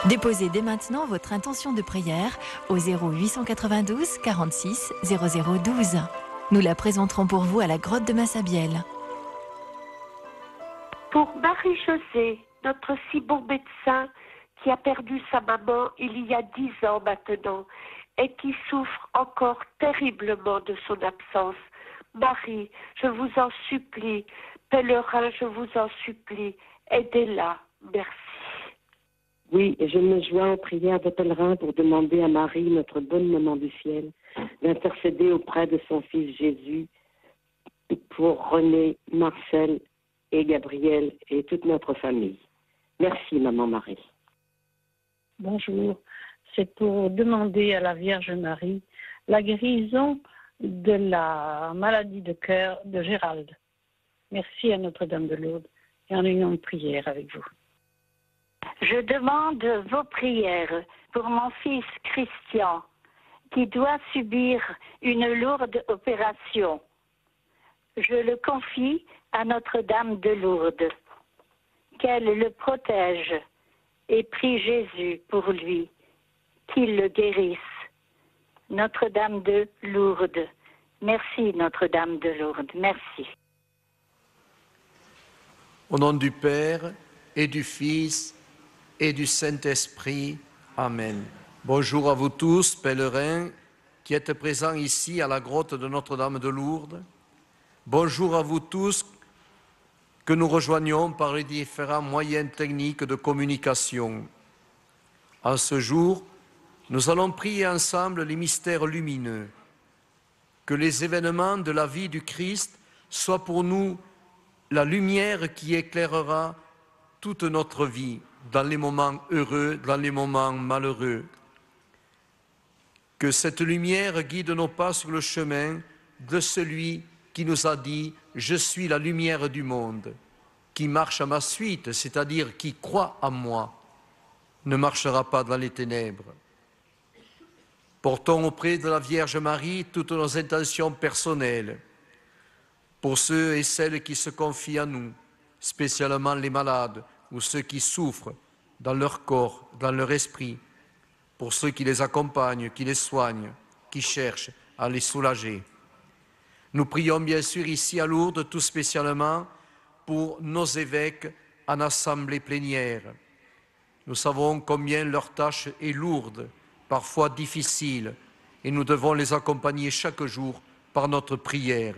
Déposez dès maintenant votre intention de prière au 0892 46 0012. Nous la présenterons pour vous à la grotte de Massabielle. Pour Marie-Josée, notre si bon médecin qui a perdu sa maman il y a 10 ans maintenant et qui souffre encore terriblement de son absence. Marie, je vous en supplie, pèlerin, je vous en supplie, aidez-la. Merci. Oui, et je me joins aux prières des pèlerins pour demander à Marie, notre bonne maman du ciel, d'intercéder auprès de son fils Jésus pour René, Marcel et Gabriel et toute notre famille. Merci, maman Marie. Bonjour, c'est pour demander à la Vierge Marie la guérison de la maladie de cœur de Gérald. Merci à Notre-Dame de Lourdes et en union de prière avec vous. Je demande vos prières pour mon fils Christian qui doit subir une lourde opération. Je le confie à Notre-Dame de Lourdes. Qu'elle le protège et prie Jésus pour lui, qu'il le guérisse. Notre-Dame de Lourdes. Merci Notre-Dame de Lourdes. Merci. Au nom du Père et du Fils et du Saint-Esprit. Amen. Bonjour à vous tous, pèlerins, qui êtes présents ici à la grotte de Notre-Dame de Lourdes. Bonjour à vous tous que nous rejoignons par les différents moyens techniques de communication. En ce jour, nous allons prier ensemble les mystères lumineux. Que les événements de la vie du Christ soient pour nous la lumière qui éclairera toute notre vie, dans les moments heureux, dans les moments malheureux. Que cette lumière guide nos pas sur le chemin de celui qui nous a dit « Je suis la lumière du monde ». Qui marche à ma suite, c'est-à-dire qui croit en moi, ne marchera pas dans les ténèbres. Portons auprès de la Vierge Marie toutes nos intentions personnelles, pour ceux et celles qui se confient à nous, spécialement les malades ou ceux qui souffrent dans leur corps, dans leur esprit, pour ceux qui les accompagnent, qui les soignent, qui cherchent à les soulager. Nous prions bien sûr ici à Lourdes tout spécialement pour nos évêques en assemblée plénière. Nous savons combien leur tâche est lourde, parfois difficile, et nous devons les accompagner chaque jour par notre prière.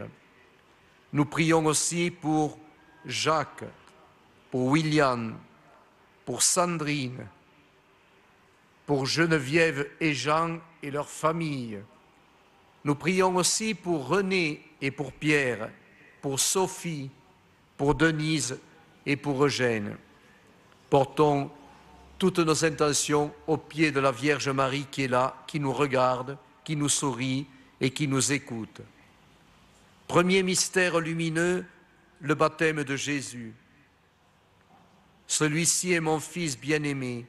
Nous prions aussi pour Jacques, pour William, pour Sandrine, pour Geneviève et Jean et leur famille. Nous prions aussi pour René et pour Pierre, pour Sophie, pour Denise et pour Eugène. Portons toutes nos intentions au pied de la Vierge Marie qui est là, qui nous regarde, qui nous sourit et qui nous écoute. Premier mystère lumineux, le baptême de Jésus. Celui-ci est mon Fils bien-aimé,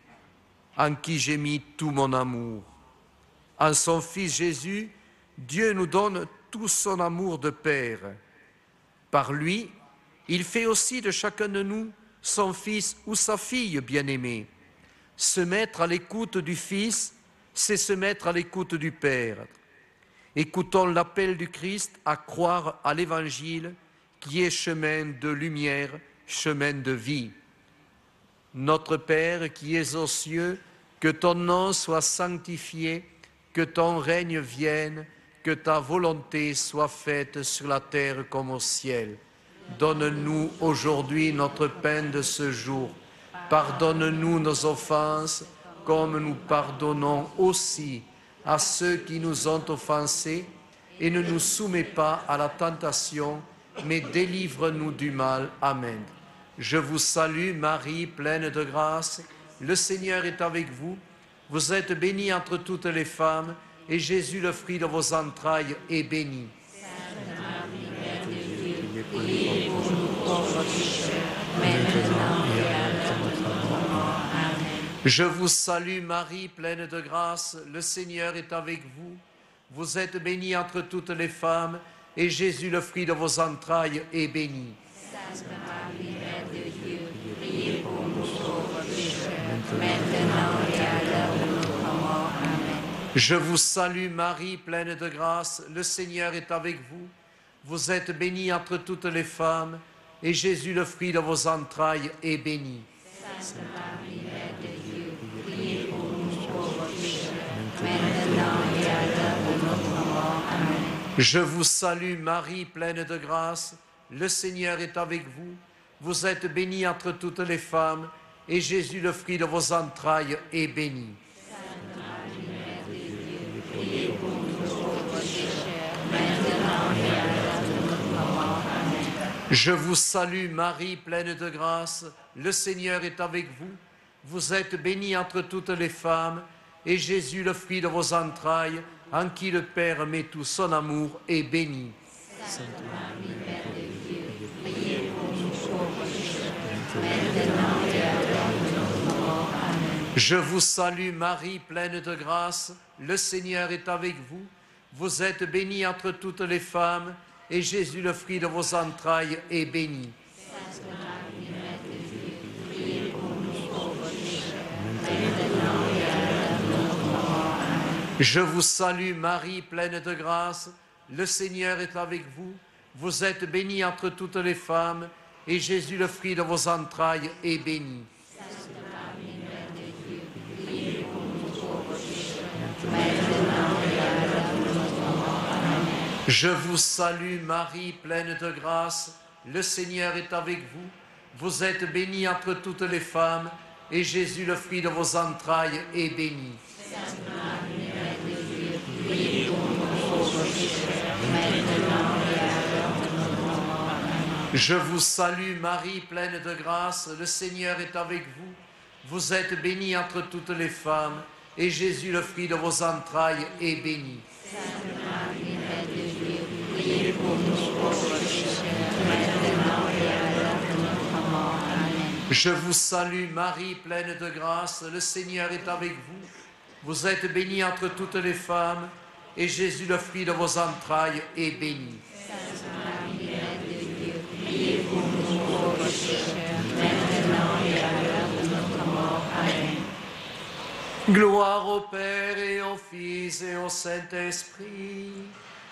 en qui j'ai mis tout mon amour. En son Fils Jésus, Dieu nous donne tout son amour de Père. Par lui, il fait aussi de chacun de nous son fils ou sa fille bien-aimée. Se mettre à l'écoute du Fils, c'est se mettre à l'écoute du Père. Écoutons l'appel du Christ à croire à l'Évangile qui est chemin de lumière, chemin de vie. Notre Père qui es aux cieux, que ton nom soit sanctifié, que ton règne vienne, que ta volonté soit faite sur la terre comme au ciel. Donne-nous aujourd'hui notre pain de ce jour. Pardonne-nous nos offenses, comme nous pardonnons aussi à ceux qui nous ont offensés, et ne nous soumets pas à la tentation, mais délivre-nous du mal. Amen. Je vous salue, Marie, pleine de grâce. Le Seigneur est avec vous. Vous êtes bénie entre toutes les femmes, et Jésus, le fruit de vos entrailles, est béni. Je vous salue Marie, pleine de grâce, le Seigneur est avec vous. Vous êtes bénie entre toutes les femmes, et Jésus, le fruit de vos entrailles, est béni. Sainte Marie, Mère de Dieu, priez pour nous pauvres pécheurs, maintenant et à l'heure de notre mort. Amen. Je vous salue Marie, pleine de grâce, le Seigneur est avec vous. Vous êtes bénie entre toutes les femmes, et Jésus, le fruit de vos entrailles, est béni. Sainte Marie, Mère de Dieu, priez pour nous pauvres pécheurs, maintenant et à l'heure de notre mort. Amen. Je vous salue Marie, pleine de grâce, le Seigneur est avec vous. Vous êtes bénie entre toutes les femmes, et Jésus, le fruit de vos entrailles, est béni. Sainte Marie, Mère de Dieu, priez pour nous pauvres pécheurs, maintenant et à l'heure de notre mort. Amen. Je vous salue Marie, pleine de grâce, le Seigneur est avec vous. Vous êtes bénie entre toutes les femmes, et Jésus, le fruit de vos entrailles, en qui le Père met tout son amour, est béni. Sainte Marie, Mère de Dieu, priez pour nous pauvres pécheurs, maintenant et à l'heure de notre mort. Amen. Je vous salue Marie, pleine de grâce, le Seigneur est avec vous. Vous êtes bénie entre toutes les femmes, et Jésus, le fruit de vos entrailles, est béni. Sainte Marie, Mère de Dieu, priez pour nous pauvres pécheurs, maintenant et à l'heure de notre mort. Amen. Je vous salue Marie, pleine de grâce, le Seigneur est avec vous. Vous êtes bénie entre toutes les femmes, et Jésus, le fruit de vos entrailles, est béni. Sainte Marie, Mère de Dieu, priez pour nous pauvres pécheurs, maintenant et à l'heure de notre mort. Amen. Je vous salue Marie, pleine de grâce, le Seigneur est avec vous. Vous êtes bénie entre toutes les femmes, et Jésus, le fruit de vos entrailles, est béni. Sainte Marie, Mère de Dieu, priez pour nous pauvres pécheurs, maintenant et à l'heure de notre mort. Amen. Je vous salue Marie, pleine de grâce, le Seigneur est avec vous. Vous êtes bénie entre toutes les femmes, et Jésus, le fruit de vos entrailles, est béni. Sainte Marie, Mère de Dieu, priez pour nous pauvres pécheurs, maintenant et à l'heure de notre mort. Amen. Je vous salue Marie, pleine de grâce, le Seigneur est avec vous. Vous êtes bénie entre toutes les femmes, et Jésus, le fruit de vos entrailles, est béni. Sainte Marie, Mère de Dieu, priez pour nous pauvres pécheurs, maintenant et à l'heure de notre mort. Amen. Gloire au Père et au Fils et au Saint-Esprit,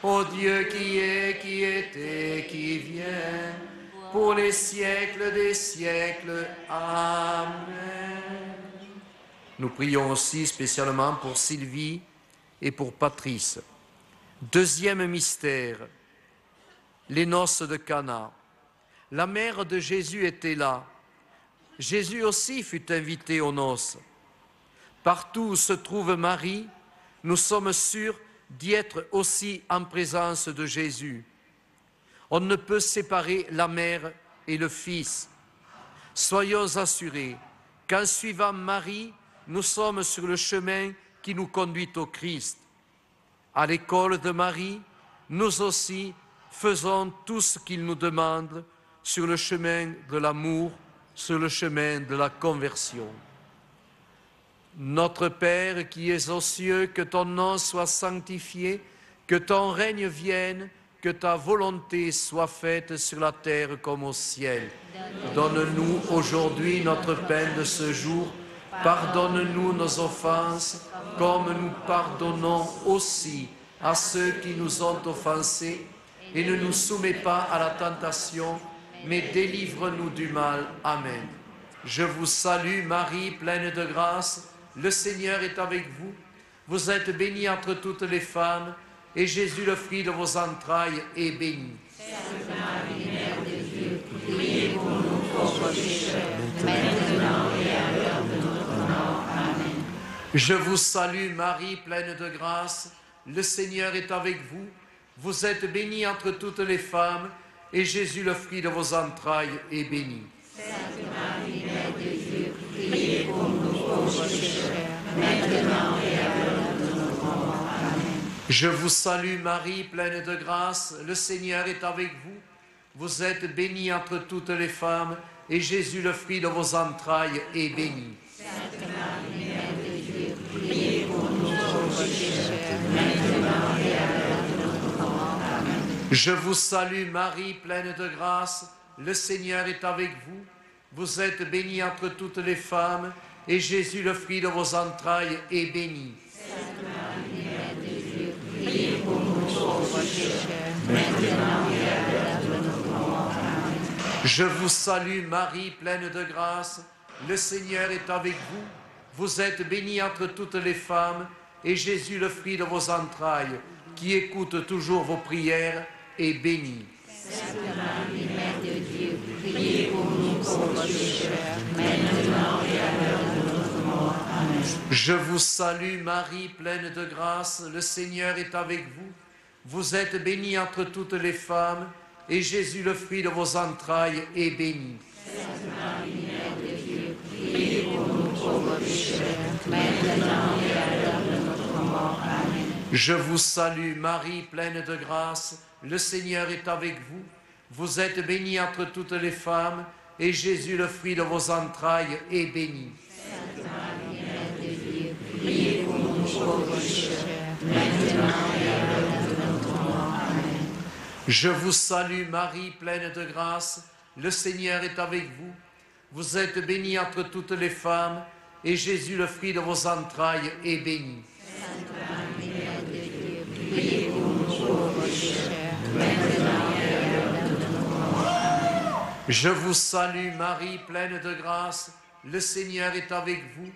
au Dieu qui est, qui était, qui vient, pour les siècles des siècles. Amen. Nous prions aussi spécialement pour Sylvie et pour Patrice. Deuxième mystère, les noces de Cana. La mère de Jésus était là. Jésus aussi fut invité aux noces. Partout où se trouve Marie, nous sommes sûrs d'y être aussi en présence de Jésus. On ne peut séparer la mère et le Fils. Soyons assurés qu'en suivant Marie, nous sommes sur le chemin qui nous conduit au Christ. À l'école de Marie, nous aussi faisons tout ce qu'il nous demande sur le chemin de l'amour, sur le chemin de la conversion. Notre Père qui es aux cieux, que ton nom soit sanctifié, que ton règne vienne, que ta volonté soit faite sur la terre comme au ciel. Donne-nous aujourd'hui notre pain de ce jour. Pardonne-nous nos offenses, comme nous pardonnons aussi à ceux qui nous ont offensés. Et ne nous soumets pas à la tentation, mais délivre-nous du mal. Amen. Je vous salue Marie, pleine de grâce. Le Seigneur est avec vous. Vous êtes bénie entre toutes les femmes, et Jésus, le fruit de vos entrailles, est béni. Sainte Marie, Mère de Dieu, priez pour nous pauvres pécheurs, maintenant et à l'heure de notre mort. Amen. Je vous salue Marie, pleine de grâce. Le Seigneur est avec vous. Vous êtes bénie entre toutes les femmes, et Jésus, le fruit de vos entrailles, est béni. Sainte Marie, Mère de Dieu, priez pour nous pauvres pécheurs, maintenant et à l'heure de notre mort. Amen. Je vous salue Marie, pleine de grâce. Le Seigneur est avec vous. Vous êtes bénie entre toutes les femmes, et Jésus, le fruit de vos entrailles, est béni. Sainte Marie, Mère de Dieu, priez pour nous pauvres pécheurs, maintenant et à l'heure de notre mort. Amen. Je vous salue Marie, pleine de grâce. Le Seigneur est avec vous. Vous êtes bénie entre toutes les femmes, et Jésus, le fruit de vos entrailles, est béni. Sainte Marie, Mère de Dieu, priez pour nous pauvres pécheurs, maintenant et à l'heure de notre mort. Amen. Je vous salue Marie, pleine de grâce, le Seigneur est avec vous. Vous êtes bénie entre toutes les femmes, et Jésus, le fruit de vos entrailles, qui écoute toujours vos prières, est béni. Sainte Marie, Mère de Dieu, priez pour nous pauvres pécheurs, maintenant et à l'heure de notre mort. Amen. Je vous salue Marie, pleine de grâce, le Seigneur est avec vous. Vous êtes bénie entre toutes les femmes, et Jésus, le fruit de vos entrailles, est béni. Sainte Marie, Mère de Dieu, priez pour nous pauvres pécheurs, maintenant et à l'heure de notre mort. Amen. Je vous salue Marie, pleine de grâce, le Seigneur est avec vous. Vous êtes bénie entre toutes les femmes, et Jésus, le fruit de vos entrailles, est béni. Sainte Marie, Mère de Dieu, priez pour nous pauvres pécheurs, maintenant et à l'heure de notre mort. Amen. Je vous salue Marie, pleine de grâce, le Seigneur est avec vous. Vous êtes bénie entre toutes les femmes, et Jésus, le fruit de vos entrailles, est béni. Sainte Marie, Mère de Dieu, priez pour nous pauvres pécheurs, maintenant et à l'heure de notre mort. Amen. Je vous salue Marie, pleine de grâce, le Seigneur est avec vous.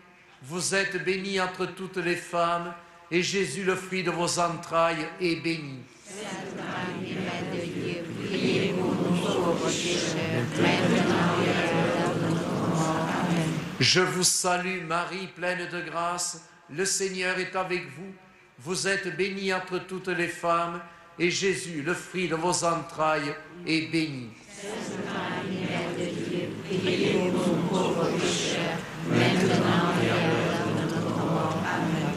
Vous êtes bénie entre toutes les femmes, et Jésus, le fruit de vos entrailles, est béni. Sainte Marie, Mère de Dieu, priez pour nous pauvres pécheurs, maintenant et à l'heure de notre mort. Amen. Je vous salue Marie, pleine de grâce, le Seigneur est avec vous. Vous êtes bénie entre toutes les femmes, et Jésus, le fruit de vos entrailles, est béni. Sainte Marie, Mère de Dieu, priez pour nous pauvres pécheurs, maintenant et à l'heure de notre mort. Amen.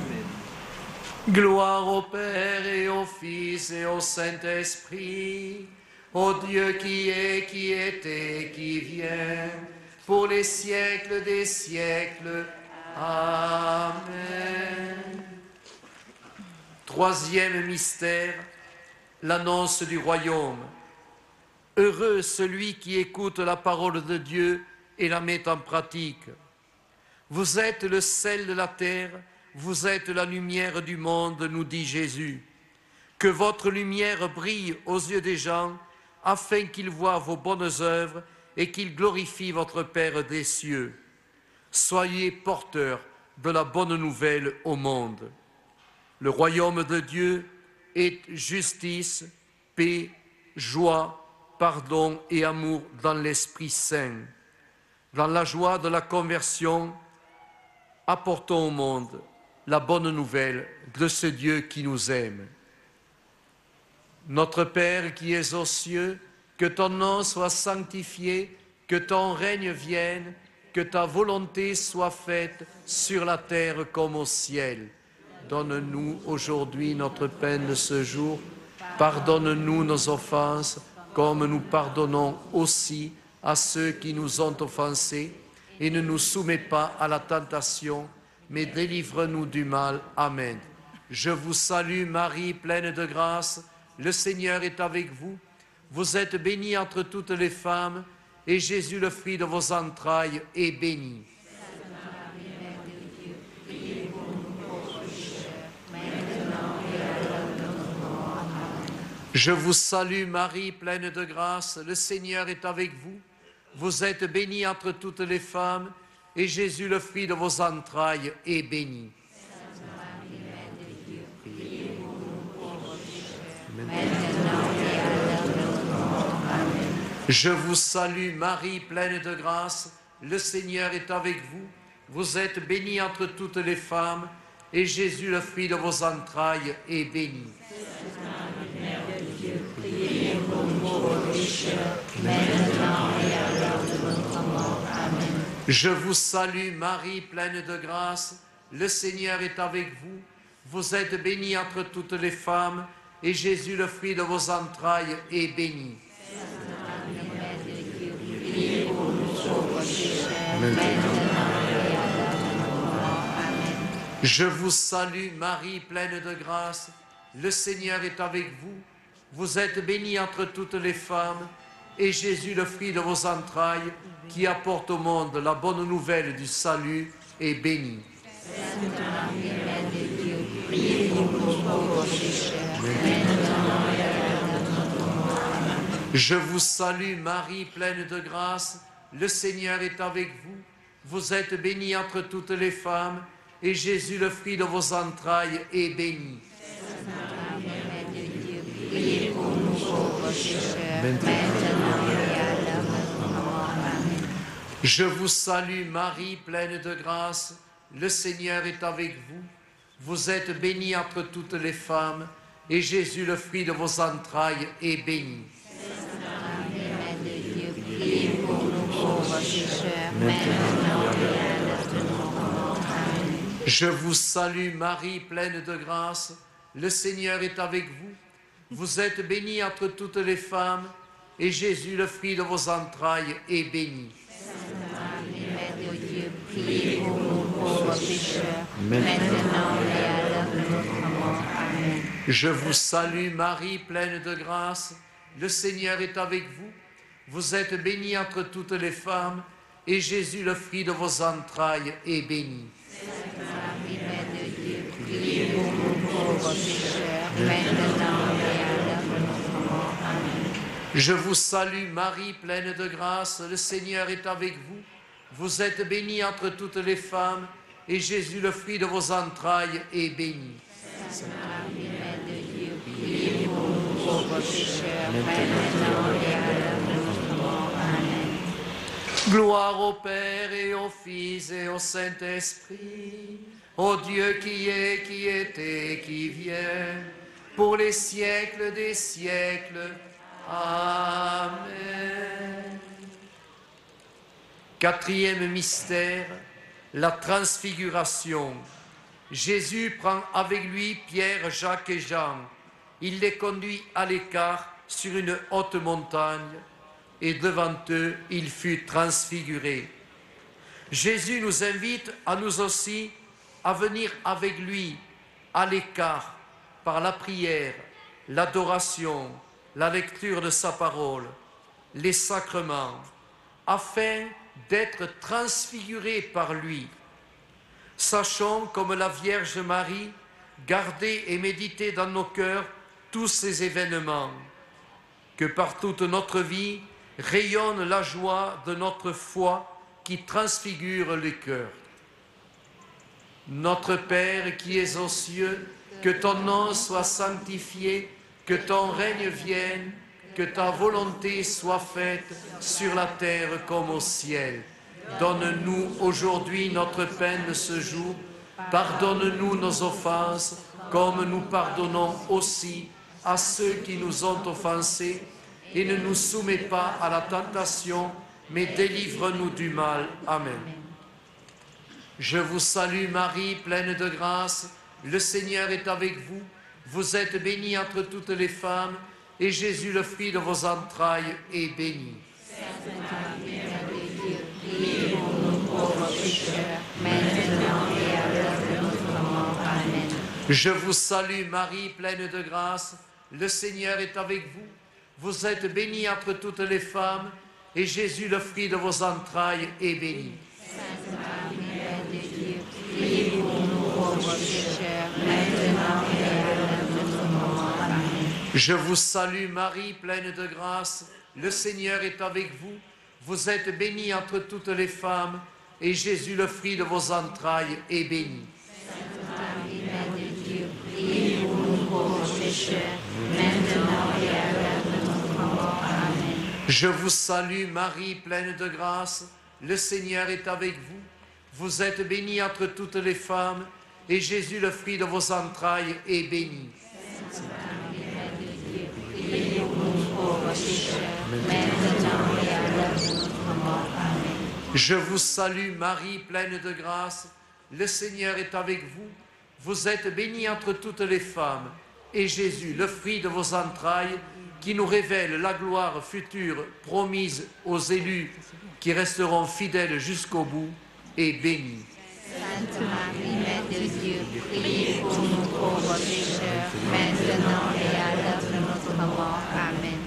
Gloire au Père et au Fils et au Saint-Esprit, au Dieu qui est, qui était, qui vient, pour les siècles des siècles. Amen. Troisième mystère, l'annonce du royaume. Heureux celui qui écoute la parole de Dieu et la met en pratique. Vous êtes le sel de la terre, vous êtes la lumière du monde, nous dit Jésus. Que votre lumière brille aux yeux des gens, afin qu'ils voient vos bonnes œuvres et qu'ils glorifient votre Père des cieux. Soyez porteurs de la bonne nouvelle au monde. Le royaume de Dieu est justice, paix, joie, pardon et amour dans l'Esprit Saint. Dans la joie de la conversion, apportons au monde la bonne nouvelle de ce Dieu qui nous aime. Notre Père qui es aux cieux, que ton nom soit sanctifié, que ton règne vienne, que ta volonté soit faite sur la terre comme au ciel. Donne-nous aujourd'hui notre pain de ce jour. Pardonne-nous nos offenses, comme nous pardonnons aussi à ceux qui nous ont offensés. Et ne nous soumets pas à la tentation, mais délivre-nous du mal. Amen. Je vous salue Marie, pleine de grâce. Le Seigneur est avec vous. Vous êtes bénie entre toutes les femmes, et Jésus, le fruit de vos entrailles, est béni. Sainte Marie, Mère de Dieu, priez pour nous pauvres pécheurs, maintenant et à l'heure de notre mort. Amen. Je vous salue Marie, pleine de grâce. Le Seigneur est avec vous. Vous êtes bénie entre toutes les femmes, et Jésus, le fruit de vos entrailles, est béni. Sainte Marie, Mère de Dieu, priez pour nous pauvres pécheurs, maintenant et à l'heure de notre mort. Amen. Je vous salue Marie, pleine de grâce. Le Seigneur est avec vous. Vous êtes bénie entre toutes les femmes, et Jésus, le fruit de vos entrailles, est béni. Sainte Marie, Mère de Dieu, priez pour nous pauvres pécheurs, maintenant et à l'heure de notre mort. Amen. Je vous salue Marie, pleine de grâce. Le Seigneur est avec vous. Vous êtes bénie entre toutes les femmes, et Jésus, le fruit de vos entrailles, est béni. Sainte Marie, Mère de Dieu, priez pour nous pauvres pécheurs, maintenant et à l'heure de notre mort. Amen. Je vous salue Marie, pleine de grâce. Le Seigneur est avec vous. Vous êtes bénie entre toutes les femmes, et Jésus, le fruit de vos entrailles, qui apporte au monde la bonne nouvelle du salut, est bénie. Sainte Marie, Mère de Dieu, priez pour nous pauvres pécheurs, maintenant et à l'heure de notre mort. Amen. Je vous salue Marie, pleine de grâce, le Seigneur est avec vous. Vous êtes bénie entre toutes les femmes, et Jésus, le fruit de vos entrailles, est béni. Sainte Marie, Mère de Dieu, priez pour nous pauvres pécheurs, maintenant et à l'heure de notre mort. Amen. Je vous salue Marie, pleine de grâce, le Seigneur est avec vous. Vous êtes bénie entre toutes les femmes, et Jésus, le fruit de vos entrailles, est béni. Sainte Marie, Mère de Dieu, priez pour nous pauvres pécheurs, maintenant et à l'heure de notre mort. Amen. Je vous salue Marie, pleine de grâce, le Seigneur est avec vous. Vous êtes bénie entre toutes les femmes, et Jésus, le fruit de vos entrailles, est béni. Sainte Marie, Mère de Dieu, priez pour nous pauvres pécheurs, maintenant et à l'heure de notre mort. Amen. Je vous salue Marie, pleine de grâce, le Seigneur est avec vous. Vous êtes bénie entre toutes les femmes, et Jésus, le fruit de vos entrailles, est béni. Sainte Marie, Mère de Dieu, priez pour nous pauvres pécheurs, maintenant et à l'heure de notre mort. Amen. Je vous salue Marie, pleine de grâce, le Seigneur est avec vous. Vous êtes bénie entre toutes les femmes, et Jésus, le fruit de vos entrailles, est béni. Sainte Marie, Mère de Dieu, priez pour nous pauvres pécheurs, maintenant et à l'heure de notre mort. Amen. Gloire au Père et au Fils et au Saint-Esprit, au Dieu qui est, qui était, qui vient, pour les siècles des siècles. Amen. Quatrième mystère, la transfiguration. Jésus prend avec lui Pierre, Jacques et Jean. Il les conduit à l'écart sur une haute montagne, et devant eux, il fut transfiguré. Jésus nous invite à nous aussi à venir avec lui à l'écart par la prière, l'adoration, la lecture de sa parole, les sacrements, afin d'être transfigurés par lui. Sachons, comme la Vierge Marie, garder et méditer dans nos cœurs tous ces événements, que par toute notre vie rayonne la joie de notre foi qui transfigure les cœurs. Notre Père qui es aux cieux, que ton nom soit sanctifié, que ton règne vienne, que ta volonté soit faite sur la terre comme au ciel. Donne-nous aujourd'hui notre pain de ce jour. Pardonne-nous nos offenses, comme nous pardonnons aussi à ceux qui nous ont offensés. Et ne nous soumets pas à la tentation, mais délivre-nous du mal. Amen. Je vous salue Marie, pleine de grâce. Le Seigneur est avec vous. Vous êtes bénie entre toutes les femmes, et Jésus, le fruit de vos entrailles, est béni. Sainte Marie, Mère de Dieu, priez pour nous pauvres pécheurs, maintenant et à l'heure de notre mort. Amen. Je vous salue Marie, pleine de grâce. Le Seigneur est avec vous. Vous êtes bénie entre toutes les femmes, et Jésus, le fruit de vos entrailles, est béni. Sainte Marie, Mère de Dieu, priez pour nous pauvres pécheurs, maintenant et à l'heure de notre mort. Amen. Je vous salue Marie, pleine de grâce. Le Seigneur est avec vous. Vous êtes bénie entre toutes les femmes, et Jésus, le fruit de vos entrailles, est béni. Sainte Marie, Mère de Dieu, priez pour nous pauvres pécheurs, maintenant et à l'heure de notre mort. Amen. Je vous salue Marie, pleine de grâce. Le Seigneur est avec vous. Vous êtes bénie entre toutes les femmes, et Jésus, le fruit de vos entrailles, est béni. Sainte Marie, Mère de Dieu, priez pour nous pauvres pécheurs, maintenant et à l'heure de notre mort. Amen. Je vous salue Marie, pleine de grâce. Le Seigneur est avec vous. Vous êtes bénie entre toutes les femmes, et Jésus, le fruit de vos entrailles, qui nous révèle la gloire future promise aux élus qui resteront fidèles jusqu'au bout, est béni. Sainte Marie, Mère de Dieu, priez pour nous pauvres pécheurs, maintenant et à l'heure de notre mort. Amen.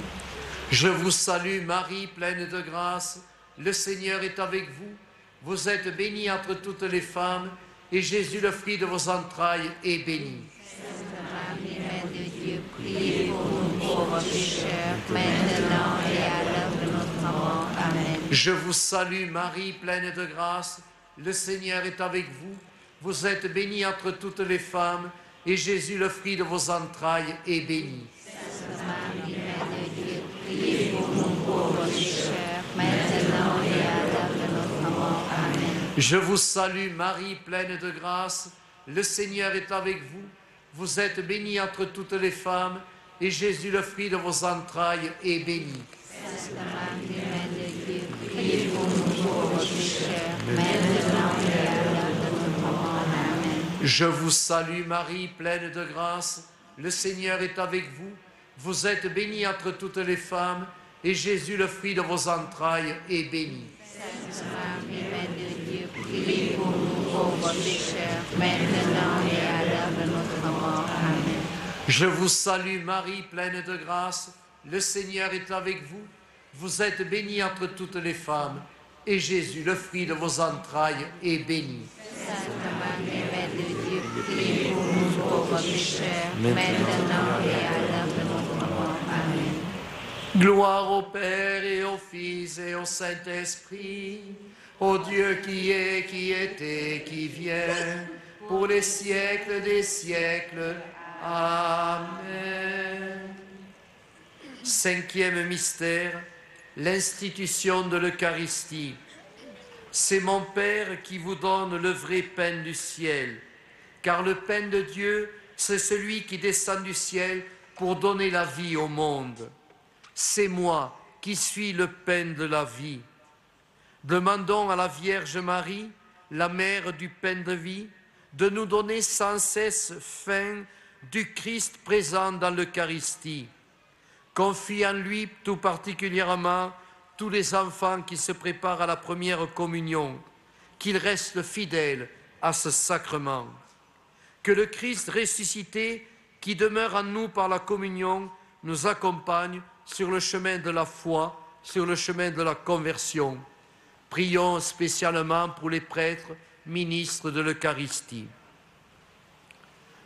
Je vous salue Marie, pleine de grâce. Le Seigneur est avec vous. Vous êtes bénie entre toutes les femmes, et Jésus, le fruit de vos entrailles, est béni. Sainte Marie, Mère de Dieu, priez pour nous pauvres pécheurs, maintenant et à l'heure de notre mort. Amen. Je vous salue, Marie, pleine de grâce. Le Seigneur est avec vous. Vous êtes bénie entre toutes les femmes, et Jésus, le fruit de vos entrailles, est béni. Sainte Marie, Mère de Dieu, priez pour nous pauvres pécheurs, maintenant et à l'heure de notre mort. Amen. Je vous salue, Marie, pleine de grâce. Le Seigneur est avec vous. Vous êtes bénie entre toutes les femmes, et Jésus, le fruit de vos entrailles, est béni. Sainte Marie, Mère de Dieu, priez pour nous pauvres pécheurs, maintenant et à l'heure de notre mort. Amen. Je vous salue, Marie, pleine de grâce. Le Seigneur est avec vous. Vous êtes bénie entre toutes les femmes, et Jésus, le fruit de vos entrailles, est béni. Sainte Marie, Mère de Dieu, priez pour nous pauvres pécheurs, maintenant et à l'heure de notre mort. Amen. Je vous salue, Marie, pleine de grâce. Le Seigneur est avec vous. Vous êtes bénie entre toutes les femmes, et Jésus, le fruit de vos entrailles, est béni. Sainte Marie, Mère de Dieu, priez pour nous pauvres pécheurs, maintenant et à l'heure de notre mort. Amen. Gloire au Père et au Fils et au Saint-Esprit, au Dieu qui est, qui était, qui vient, pour les siècles des siècles. Amen. Cinquième mystère, l'institution de l'Eucharistie. C'est mon Père qui vous donne le vrai pain du ciel, car le pain de Dieu, c'est celui qui descend du ciel pour donner la vie au monde. C'est moi qui suis le pain de la vie. Demandons à la Vierge Marie, la mère du pain de vie, de nous donner sans cesse faim du Christ présent dans l'Eucharistie. Confie en lui tout particulièrement tous les enfants qui se préparent à la première communion, qu'ils restent fidèles à ce sacrement. Que le Christ ressuscité, qui demeure en nous par la communion, nous accompagne sur le chemin de la foi, sur le chemin de la conversion. Prions spécialement pour les prêtres, ministres de l'Eucharistie.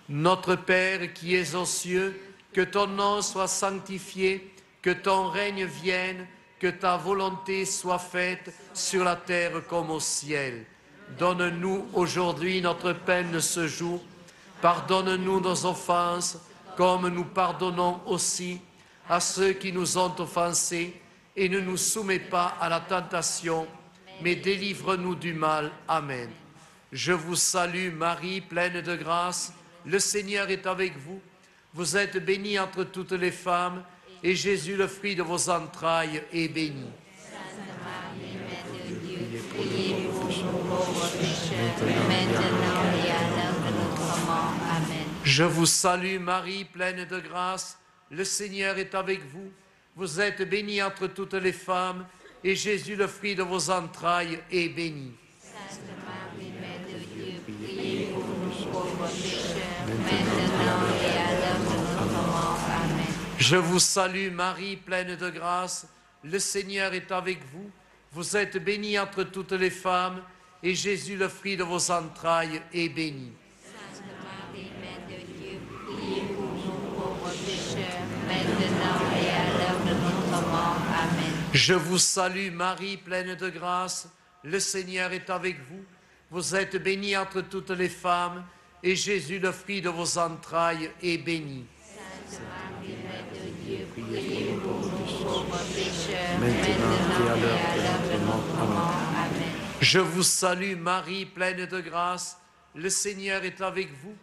Notre Père qui es aux cieux, que ton nom soit sanctifié, que ton règne vienne, que ta volonté soit faite sur la terre comme au ciel. Donne-nous aujourd'hui notre pain de ce jour. Pardonne-nous nos offenses, comme nous pardonnons aussi à ceux qui nous ont offensés, et ne nous soumets pas à la tentation, mais délivre-nous du mal. Amen. Je vous salue, Marie, pleine de grâce. Le Seigneur est avec vous. Vous êtes bénie entre toutes les femmes, et Jésus, le fruit de vos entrailles, est béni. Sainte Marie, Mère de Dieu, priez pour nous pauvres pécheurs, maintenant et à l'heure de notre mort. Amen. Je vous salue, Marie, pleine de grâce. Le Seigneur est avec vous. Vous êtes bénie entre toutes les femmes, et Jésus, le fruit de vos entrailles, est béni. Sainte Marie, Mère de Dieu, priez pour nous pauvres pécheurs, maintenant et à l'heure de notre mort. Amen. Je vous salue, Marie, pleine de grâce. Le Seigneur est avec vous. Vous êtes bénie entre toutes les femmes, et Jésus, le fruit de vos entrailles, est béni. Sainte Marie, Mère de Dieu, priez pour nous pauvres pécheurs, maintenant et à l'heure de notre mort. Amen. Je vous salue, Marie, pleine de grâce. Le Seigneur est avec vous. Vous êtes bénie entre toutes les femmes, et Jésus, le fruit de vos entrailles, est béni. Sainte Marie, Mère de Dieu, priez pour nous pauvres pécheurs, maintenant et à l'heure de notre mort. Amen. Je vous salue, Marie, pleine de grâce. Le Seigneur est avec vous.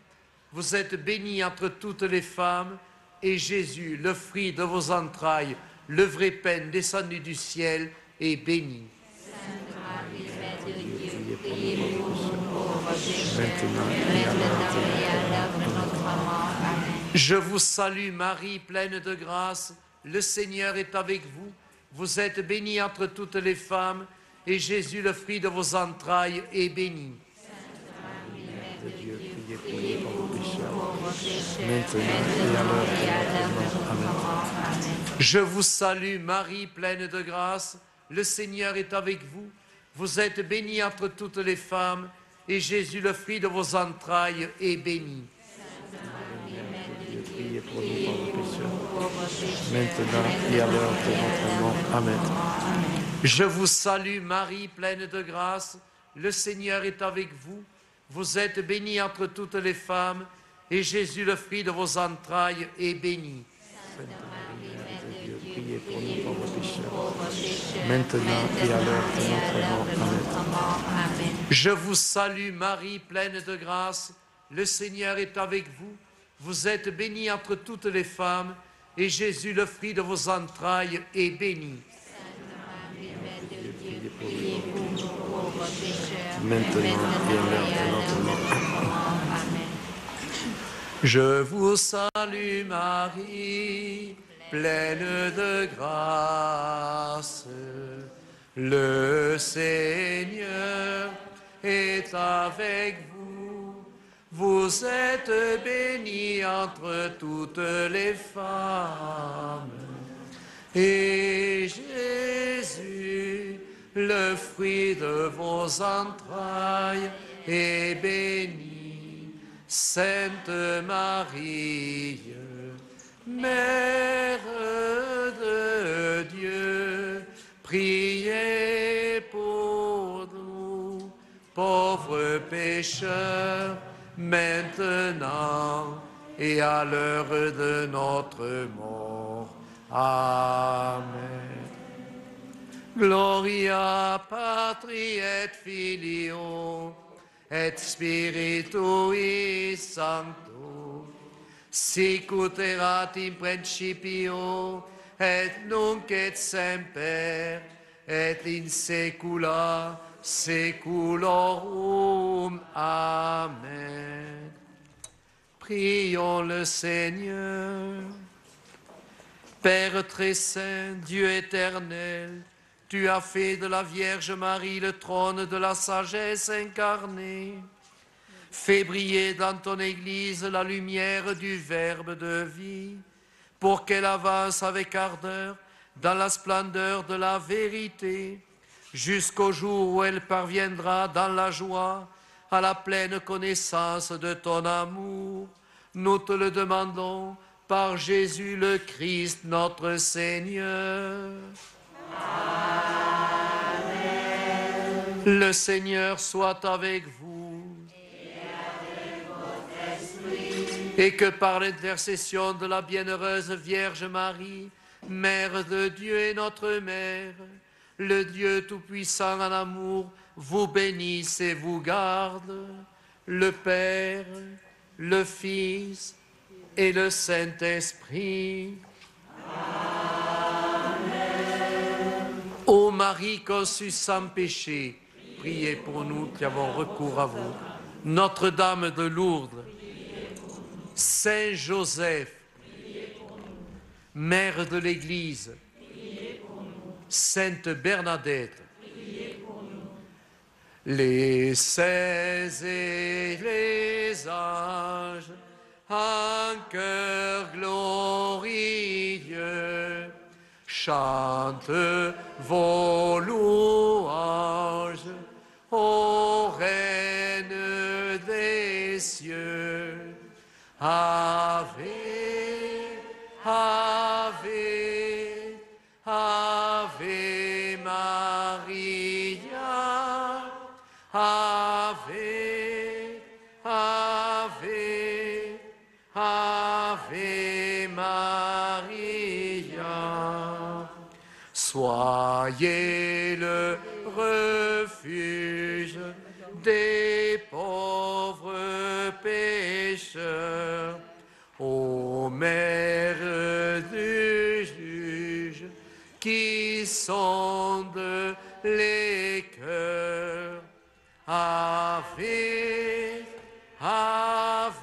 Vous êtes bénie entre toutes les femmes, et Jésus, le fruit de vos entrailles, le vrai pain descendu du ciel, est béni. Sainte Marie, Mère de Dieu, priez pour nous pauvres pécheurs, maintenant et à l'heure de notre mort. Amen. Je vous salue, Marie, pleine de grâce. Le Seigneur est avec vous. Vous êtes bénie entre toutes les femmes, et Jésus, le fruit de vos entrailles, est béni. Sainte Marie, Mère de Dieu, priez pour nous pauvres pécheurs, maintenant et à l'heure de notre mort. Amen. Je vous salue, Marie, pleine de grâce. Le Seigneur est avec vous. vous êtes bénie entre toutes les femmes, et Jésus, le fruit de vos entrailles, est béni. Priez pour nous pauvres pécheurs, maintenant et à l'heure de notre mort. Amen. Je vous salue Marie, pleine de grâce, le Seigneur est avec vous. Vous êtes bénie entre toutes les femmes, et Jésus, le fruit de vos entrailles, est béni. Sainte Marie, Mère de Dieu, priez pour nous pauvres pécheurs, maintenant et à l'heure de notre mort. Amen. Je vous salue Marie, pleine de grâce, le Seigneur est avec vous. Vous êtes bénie entre toutes les femmes, et Jésus, le fruit de vos entrailles, est béni. Maintenant et à l'heure de notre mort. Amen. Je vous salue Marie, pleine de grâce. Le Seigneur est avec vous. Vous êtes bénie entre toutes les femmes. Et Jésus, le fruit de vos entrailles, est béni. Sainte Marie, Mère de Dieu, priez pour nous, pauvres pécheurs, maintenant et à l'heure de notre mort. Amen. Gloria Patri et Filio et Spiritui Sancto, sic ut erat in principio et nunc et semper et in saecula saeculorum. Amen. Prions le Seigneur. Père très saint, Dieu éternel, tu as fait de la Vierge Marie le trône de la sagesse incarnée. Fais briller dans ton Église la lumière du Verbe de vie, pour qu'elle avance avec ardeur dans la splendeur de la vérité, jusqu'au jour où elle parviendra dans la joie à la pleine connaissance de ton amour. Nous te le demandons par Jésus le Christ, notre Seigneur. Amen. Le Seigneur soit avec vous. Et avec votre esprit. Et que par l'intercession de la bienheureuse Vierge Marie, Mère de Dieu et notre Mère, le Dieu Tout-Puissant en amour vous bénisse et vous garde, le Père, le Fils et le Saint-Esprit. Amen. Ô Marie conçue sans péché, priez pour nous qui avons recours à vous. Notre-Dame de Lourdes, Saint Joseph, Mère de l'Église, Sainte Bernadette, les saints et les anges, en chœur glorieux, chante vos louanges, ô Reine des cieux. Ave, Ave, Ave Maria, Ave, Ave, Ave Maria. Soyez le refuge des pauvres pécheurs, ô Mère du juge qui sonde les cœurs. Ave, Ave,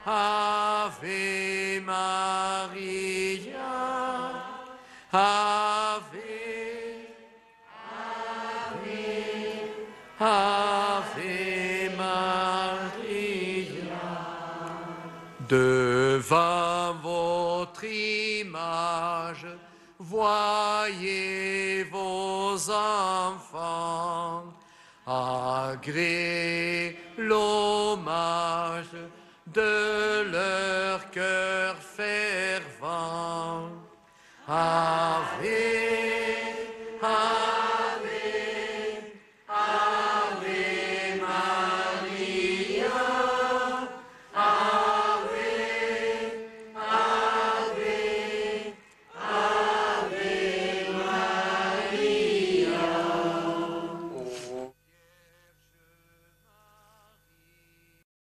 Ave Maria, Ave, Ave, Ave Maria. Devant votre image, voyez vos enfants, agréez l'hommage de